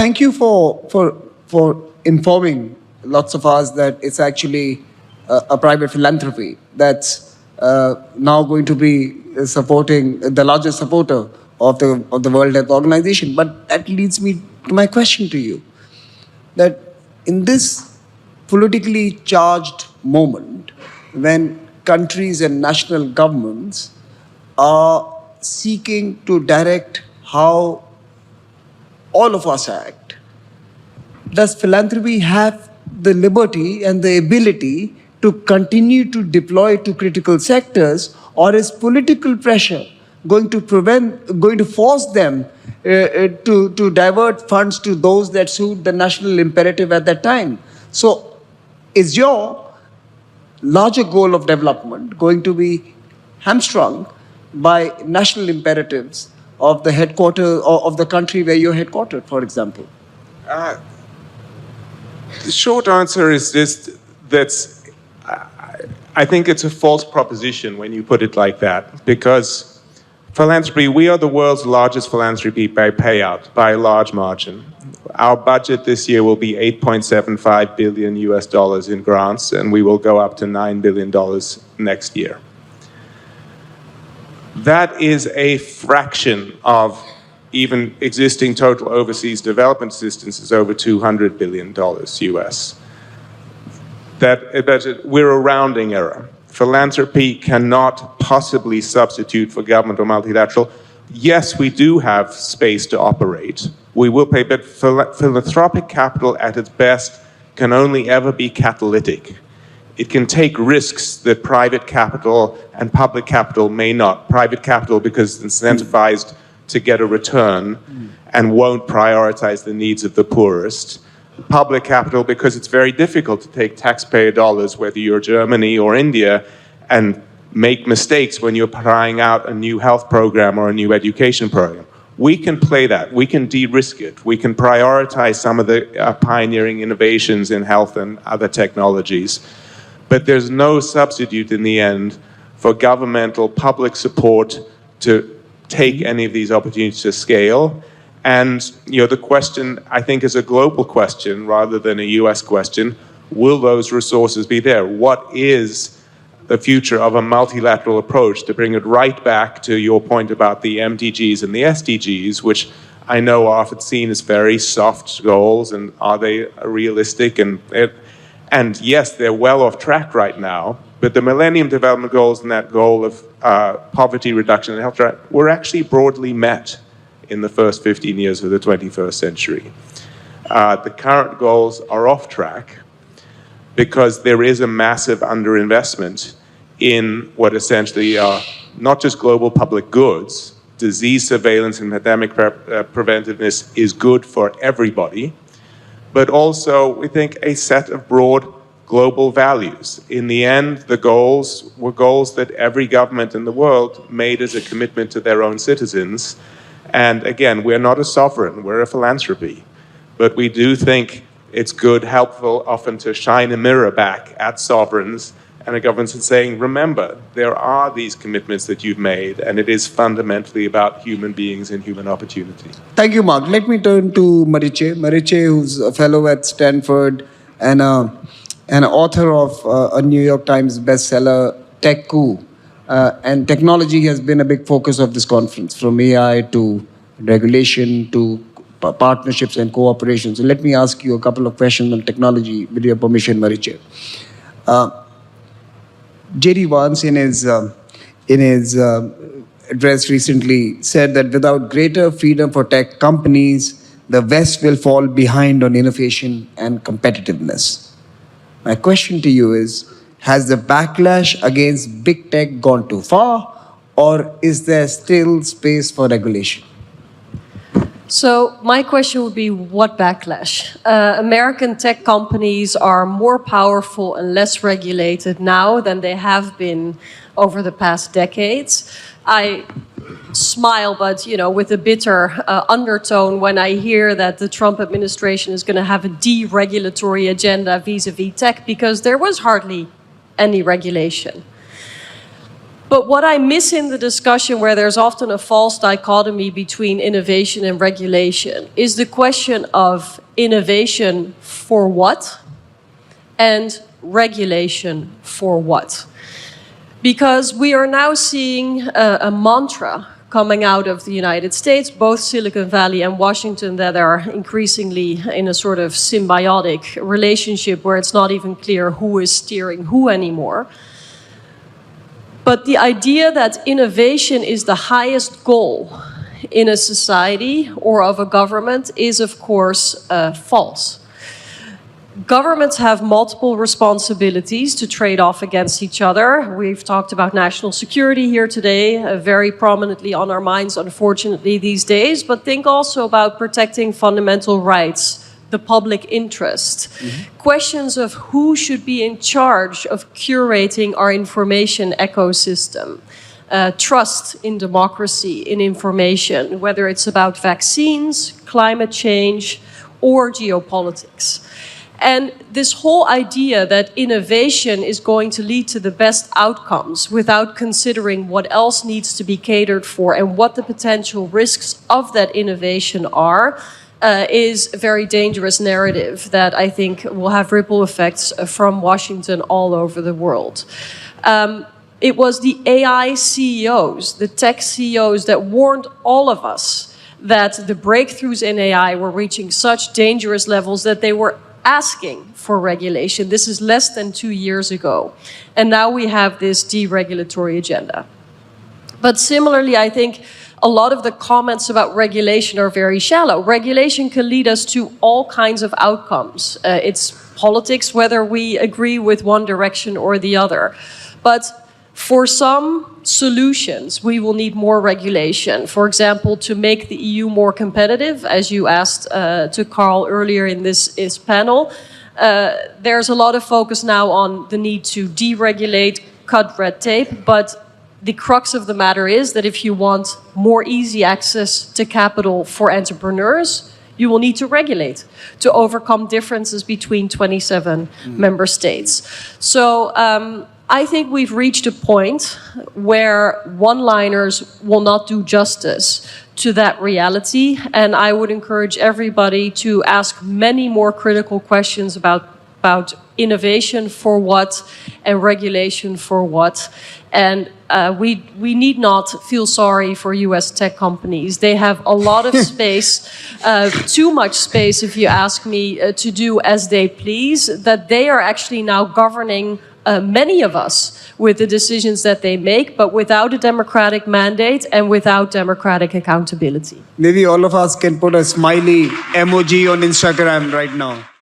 thank you for informing lots of us that it's actually a private philanthropy that's now going to be supporting the largest supporter of the World Health Organization. But that leads me to my question to you, that in this politically charged moment, when countries and national governments are seeking to direct how all of us act, does philanthropy have the liberty and the ability to continue to deploy to critical sectors, or is political pressure going to force them to divert funds to those that suit the national imperative at that time? So, is your larger goal of development going to be hamstrung by national imperatives of the headquarters or of the country where you're headquartered, for example? The short answer is this: I think it's a false proposition when you put it like that, because philanthropy, we are the world's largest philanthropy by payout, by a large margin. Our budget this year will be $8.75 billion in grants, and we will go up to $9 billion next year. That is a fraction of even existing total overseas development assistance is over $200 billion US. We're a rounding error. Philanthropy cannot possibly substitute for government or multilateral. Yes, we do have space to operate. We will pay, but philanthropic capital at its best can only ever be catalytic. It can take risks that private capital and public capital may not. Private capital because it's incentivized to get a return and won't prioritize the needs of the poorest. Public capital because it's very difficult to take taxpayer dollars, whether you're Germany or India, and make mistakes when you're trying out a new health program or a new education program. We can play that. We can de-risk it. We can prioritize some of the pioneering innovations in health and other technologies. But there's no substitute in the end for governmental public support to take any of these opportunities to scale. And the question, I think, is a global question rather than a US question. Will those resources be there? What is the future of a multilateral approach, to bring it right back to your point about the MDGs and the SDGs, which I know are often seen as very soft goals, and are they realistic? And yes, they're well off track right now, but the Millennium Development Goals and that goal of poverty reduction and health were actually broadly met in the first 15 years of the 21st century. The current goals are off track because there is a massive underinvestment in what essentially are not just global public goods. Disease surveillance and pandemic preventiveness is good for everybody, but also, we think, a set of broad global values. In the end, the goals were goals that every government in the world made as a commitment to their own citizens. And again, we're not a sovereign, we're a philanthropy. But we do think it's good, helpful, often to shine a mirror back at sovereigns and the governments and saying, remember, there are these commitments that you've made, and it is fundamentally about human beings and human opportunity. Thank you, Mark. Let me turn to Mariche. Mariche, who's a fellow at Stanford and an author of a New York Times bestseller, Tech Coup. And technology has been a big focus of this conference, from AI to regulation to partnerships and cooperation. So let me ask you a couple of questions on technology, with your permission, Mariche. J.D. Vance, in his address recently, said that without greater freedom for tech companies, the West will fall behind on innovation and competitiveness. My question to you is, has the backlash against big tech gone too far, or is there still space for regulation? So my question would be, what backlash? American tech companies are more powerful and less regulated now than they have been over the past decades. I smile, but with a bitter undertone when I hear that the Trump administration is going to have a deregulatory agenda vis-a-vis tech, because there was hardly any regulation. But what I miss in the discussion, where there's often a false dichotomy between innovation and regulation, is the question of innovation for what and regulation for what. Because we are now seeing a mantra coming out of the United States, both Silicon Valley and Washington, that are increasingly in a sort of symbiotic relationship where it's not even clear who is steering who anymore. But the idea that innovation is the highest goal in a society or of a government is, of course, false. Governments have multiple responsibilities to trade off against each other. We've talked about national security here today, very prominently on our minds, unfortunately, these days. But think also about protecting fundamental rights, the public interest. Questions of who should be in charge of curating our information ecosystem. Trust in democracy, in information, whether it's about vaccines, climate change, or geopolitics. And this whole idea that innovation is going to lead to the best outcomes without considering what else needs to be catered for and what the potential risks of that innovation are, is a very dangerous narrative that I think will have ripple effects from Washington all over the world. It was the AI CEOs, the tech CEOs, that warned all of us that the breakthroughs in AI were reaching such dangerous levels that they were asking for regulation. This is less than 2 years ago. And now we have this deregulatory agenda. But similarly, I think a lot of the comments about regulation are very shallow. Regulation can lead us to all kinds of outcomes. It's politics, whether we agree with one direction or the other. But for some solutions, we will need more regulation. For example, to make the EU more competitive, as you asked to Carl earlier in this panel, there's a lot of focus now on the need to deregulate, cut red tape, but the crux of the matter is that if you want more easy access to capital for entrepreneurs, you will need to regulate to overcome differences between 27 member states. So I think we've reached a point where one-liners will not do justice to that reality, and I would encourage everybody to ask many more critical questions about innovation for what and regulation for what. And we need not feel sorry for US tech companies. They have a lot of space, too much space, if you ask me, to do as they please, that they are actually now governing many of us with the decisions that they make, but without a democratic mandate and without democratic accountability. Maybe all of us can put a smiley emoji on Instagram right now.